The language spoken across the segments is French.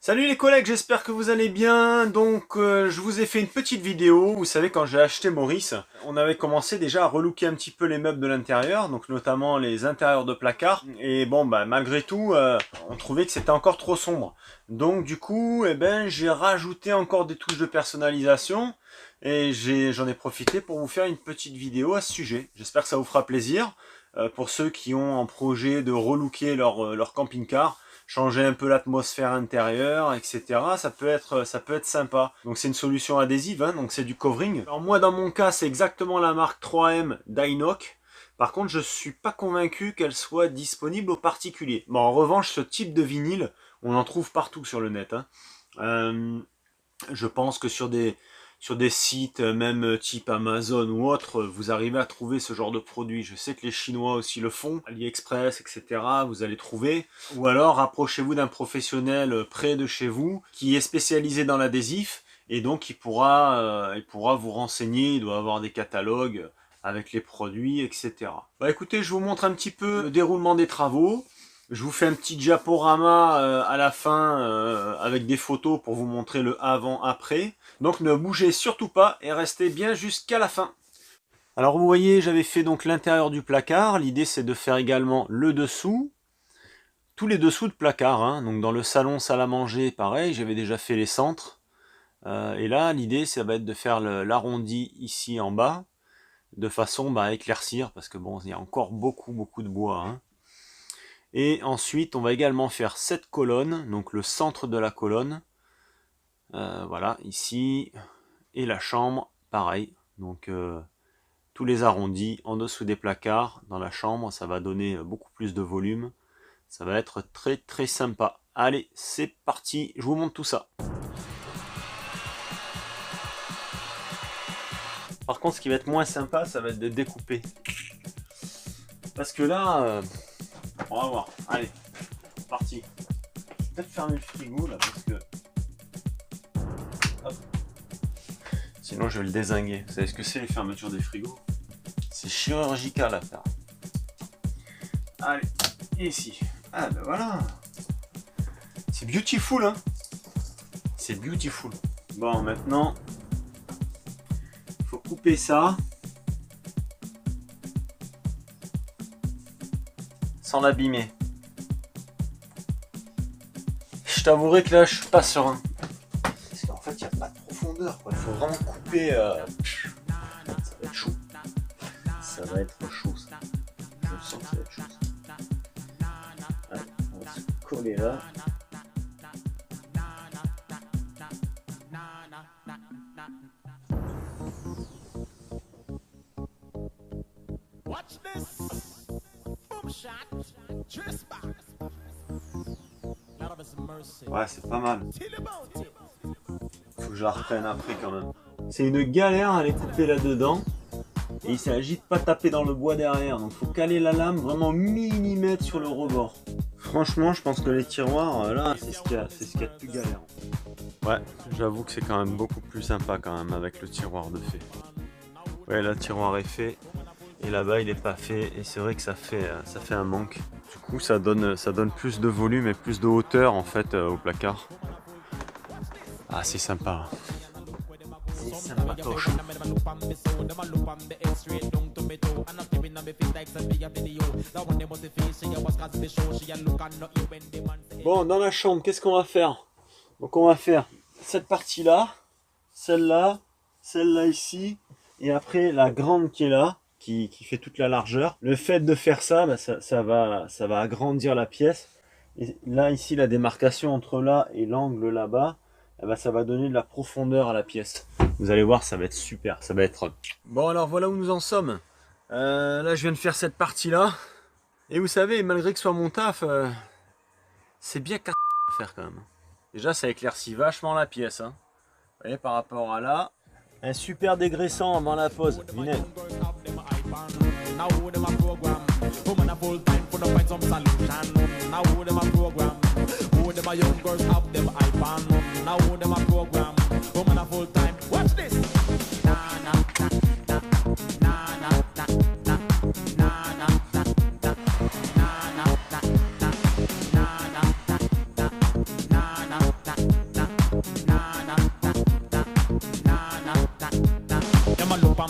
Salut les collègues, j'espère que vous allez bien. Donc je vous ai fait une petite vidéo. Vous savez, quand j'ai acheté Maurice, on avait commencé déjà à relooker un petit peu les meubles de l'intérieur, donc notamment les intérieurs de placards. Et bon, malgré tout, on trouvait que c'était encore trop sombre. Donc du coup, j'ai rajouté encore des touches de personnalisation. Et j'en ai profité pour vous faire une petite vidéo à ce sujet. J'espère que ça vous fera plaisir. Pour ceux qui ont en projet de relooker leur camping-car, changer un peu l'atmosphère intérieure, etc. Ça peut être sympa. Donc c'est une solution adhésive, hein, donc c'est du covering. Alors moi dans mon cas c'est exactement la marque 3M d'Inox. Par contre je suis pas convaincu qu'elle soit disponible aux particuliers. Bon, en revanche ce type de vinyle, on en trouve partout sur le net. Je pense que sur des sites même type Amazon ou autre, vous arrivez à trouver ce genre de produit. Je sais que les Chinois aussi le font, AliExpress, etc. Vous allez trouver. Ou alors rapprochez-vous d'un professionnel près de chez vous qui est spécialisé dans l'adhésif et donc il pourra vous renseigner. Il doit avoir des catalogues avec les produits, etc. Écoutez, je vous montre un petit peu le déroulement des travaux. Je vous fais un petit diaporama à la fin avec des photos pour vous montrer le avant-après. Donc ne bougez surtout pas et restez bien jusqu'à la fin. Alors vous voyez, j'avais fait donc l'intérieur du placard. L'idée c'est de faire également le dessous. Tous les dessous de placard. Hein. Donc dans le salon, salle à manger, pareil, j'avais déjà fait les centres. Et là, l'idée ça va être de faire l'arrondi ici en bas. De façon à éclaircir, parce que bon, il y a encore beaucoup de bois. Hein. Et ensuite, on va également faire cette colonne, donc le centre de la colonne. Voilà, ici. Et la chambre, pareil. Donc, tous les arrondis en dessous des placards. Dans la chambre, ça va donner beaucoup plus de volume. Ça va être très sympa. Allez, c'est parti, je vous montre tout ça. Par contre, ce qui va être moins sympa, ça va être de découper. Parce que là... on va voir. Allez, parti. Je vais peut-être fermer le frigo là parce que. Hop. Sinon je vais le dézinguer. Vous savez ce que c'est les fermetures des frigos? C'est chirurgical à faire. Allez, et ici. Ah ben voilà. C'est beautiful hein. C'est beautiful. Bon maintenant, il faut couper ça. Sans l'abîmer. Je t'avouerai que là je suis pas serein. Parce qu'en fait il n'y a pas de profondeur. Il faut vraiment couper. Ça va être chaud. Ça va être chaud ça. Je sens que ça va être chaud ça. Allez, on va se coller là. Ouais, c'est pas mal. Faut que je la reprenne après quand même. C'est une galère à les couper là-dedans. Et il s'agit de pas taper dans le bois derrière. Donc faut caler la lame vraiment millimètre sur le rebord. Franchement, je pense que les tiroirs, là, c'est ce qu'il y a de plus galère. Ouais, j'avoue que c'est quand même beaucoup plus sympa quand même avec le tiroir de fait. Ouais, là, le tiroir est fait. Et là-bas, il n'est pas fait. Et c'est vrai que ça fait un manque. Du coup, ça donne plus de volume et plus de hauteur en fait au placard. Ah, c'est sympa. C'est sympatoche. Bon, dans la chambre, qu'est-ce qu'on va faire? Donc, on va faire cette partie-là, celle-là ici, et après la grande qui est là. Qui fait toute la largeur. Le fait de faire ça, ça va agrandir la pièce. Et là, ici, la démarcation entre là et l'angle là-bas, ça va donner de la profondeur à la pièce. Vous allez voir, ça va être super. Ça va être... Bon, alors voilà où nous en sommes. Là, je viens de faire cette partie-là. Et vous savez, malgré que ce soit mon taf, c'est bien qu'à faire quand même. Déjà, ça éclaircit vachement la pièce. Hein. Vous voyez, par rapport à là. Un super dégraissant avant la pause. Vinaigre. Now them a program, woman a full time for the find some solution. Now them a program, who them a young girls have them iPhone. Now them a program, woman a full time. Watch this. Na na na na na na na na na na na na na na na na na na na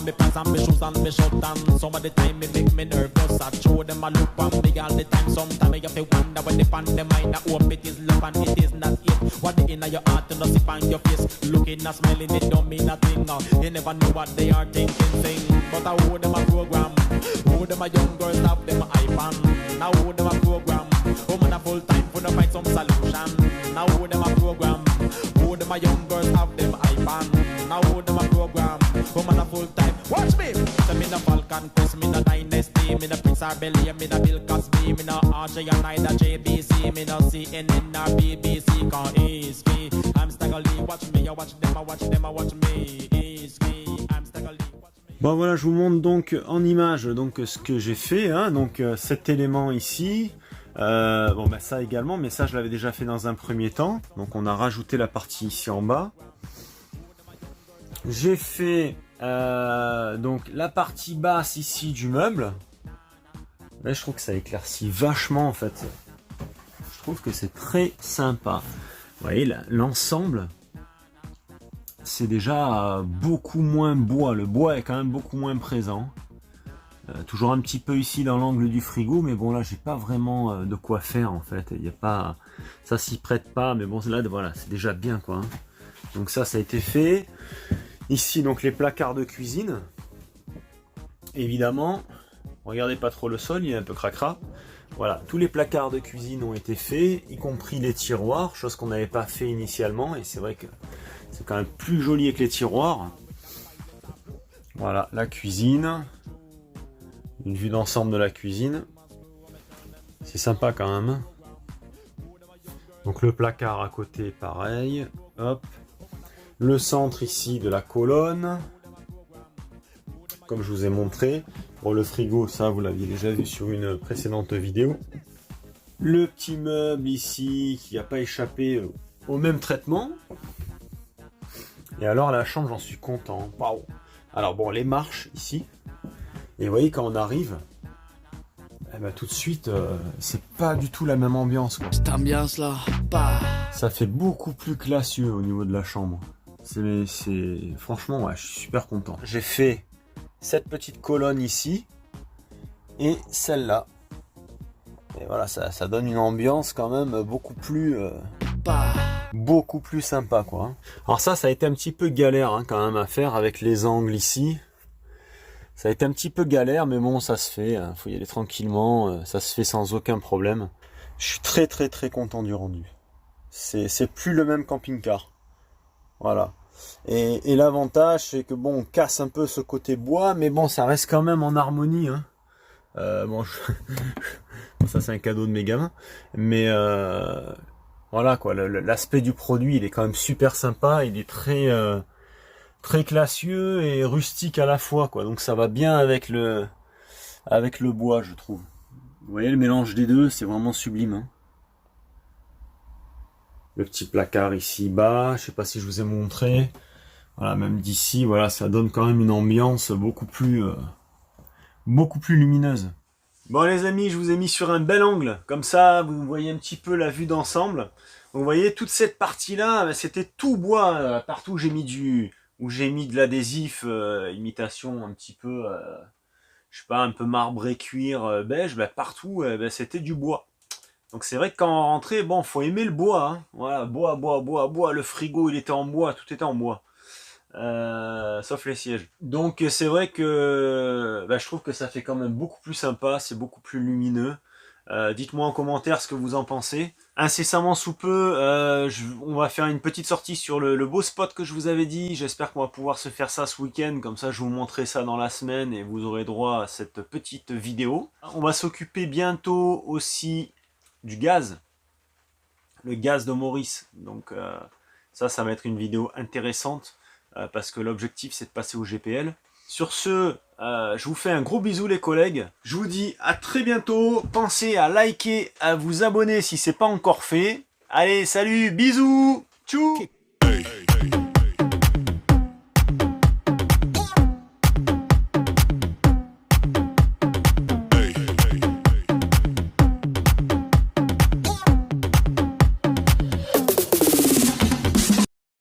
me pants and me shoes and me shirt and some of the time me make me nervous. I show them a look on me all the time. Sometimes you have to wonder when they find the mind. I hope it is love and it is not it. What the inner your heart and not see on your face. Looking and smelling it don't mean nothing. You never know what they are thinking. Thing. But I hold them a program. Hold them a young girls have them a iPhone. Now hold them a program. Woman a full time for to find some solution. Now hold them a program. Hold them a young girls have them iPhone. Now hold them a program. Woman a full time. Watch me. So me no Falcon Chris, me no Dynasty, me no Prince Arbellier, me no Bill Cosby, me no RJ and neither JBC, me no CNN or BBC. Cause it's me. I'm Stagger Lee. Watch me, I watch them, I watch them, I watch me. It's me. I'm Stagger Lee. Bon voilà, je vous montre donc en image donc ce que j'ai fait, hein, donc cet élément ici, bon bah ça également, mais ça je l'avais déjà fait dans un premier temps, donc on a rajouté la partie ici en bas. J'ai fait donc la partie basse ici du meuble. Là je trouve que ça éclaircit vachement en fait, je trouve que c'est très sympa. Vous voyez l'ensemble. C'est déjà beaucoup moins bois, le bois est quand même beaucoup moins présent. Toujours un petit peu ici dans l'angle du frigo, mais bon là j'ai pas vraiment de quoi faire en fait. Il y a pas, ça s'y prête pas, mais bon là voilà, c'est déjà bien quoi. Hein. Donc ça a été fait. Ici donc les placards de cuisine. Évidemment, regardez pas trop le sol, il est un peu cracra. Voilà, tous les placards de cuisine ont été faits, y compris les tiroirs, chose qu'on n'avait pas fait initialement, et c'est vrai que c'est quand même plus joli avec les tiroirs. Voilà, la cuisine. Une vue d'ensemble de la cuisine. C'est sympa quand même. Donc le placard à côté, pareil. Hop. Le centre ici de la colonne. Comme je vous ai montré. Pour le frigo, ça vous l'aviez déjà vu sur une précédente vidéo. Le petit meuble ici qui n'a pas échappé au même traitement. Et alors la chambre, j'en suis content. Waouh. Alors bon, les marches ici. Et vous voyez quand on arrive, eh ben, tout de suite, c'est pas du tout la même ambiance. Quoi. Cette ambiance là, bah. Ça fait beaucoup plus classieux au niveau de la chambre. Franchement, ouais, je suis super content. J'ai fait cette petite colonne ici et celle-là. Et voilà, ça donne une ambiance quand même beaucoup plus sympa quoi. Alors ça a été un petit peu galère hein, quand même à faire avec les angles ici. Ça a été un petit peu galère, mais bon, ça se fait. Hein, faut y aller tranquillement. Ça se fait sans aucun problème. Je suis très content du rendu. C'est plus le même camping-car. Voilà. Et l'avantage, c'est que bon, on casse un peu ce côté bois, mais bon, ça reste quand même en harmonie. Hein. Ça c'est un cadeau de mes gamins. Mais voilà quoi, l'aspect du produit, il est quand même super sympa. Il est très classieux et rustique à la fois quoi, donc ça va bien avec le bois je trouve. Vous voyez le mélange des deux, c'est vraiment sublime hein. Le petit placard ici bas, je sais pas si je vous ai montré, voilà, même d'ici, voilà, ça donne quand même une ambiance beaucoup plus lumineuse. Bon les amis, je vous ai mis sur un bel angle, comme ça vous voyez un petit peu la vue d'ensemble. Vous voyez toute cette partie là, c'était tout bois, partout où j'ai mis de l'adhésif, imitation un petit peu, je sais pas, un peu marbre et cuir beige, bah, partout c'était du bois. Donc c'est vrai que quand on rentrait, bon, faut aimer le bois, hein. Voilà, bois, le frigo il était en bois, tout était en bois. Sauf les sièges. Donc c'est vrai que je trouve que ça fait quand même beaucoup plus sympa, c'est beaucoup plus lumineux. Dites-moi en commentaire ce que vous en pensez. Incessamment sous peu, on va faire une petite sortie sur le beau spot que je vous avais dit. J'espère qu'on va pouvoir se faire ça ce week-end. Comme ça, je vous montrerai ça dans la semaine et vous aurez droit à cette petite vidéo. On va s'occuper bientôt aussi du gaz. Le gaz de Maurice. Donc ça va être une vidéo intéressante parce que l'objectif, c'est de passer au GPL. Sur ce, je vous fais un gros bisou les collègues. Je vous dis à très bientôt. Pensez à liker, à vous abonner si c'est pas encore fait. Allez, salut, bisous, tchou.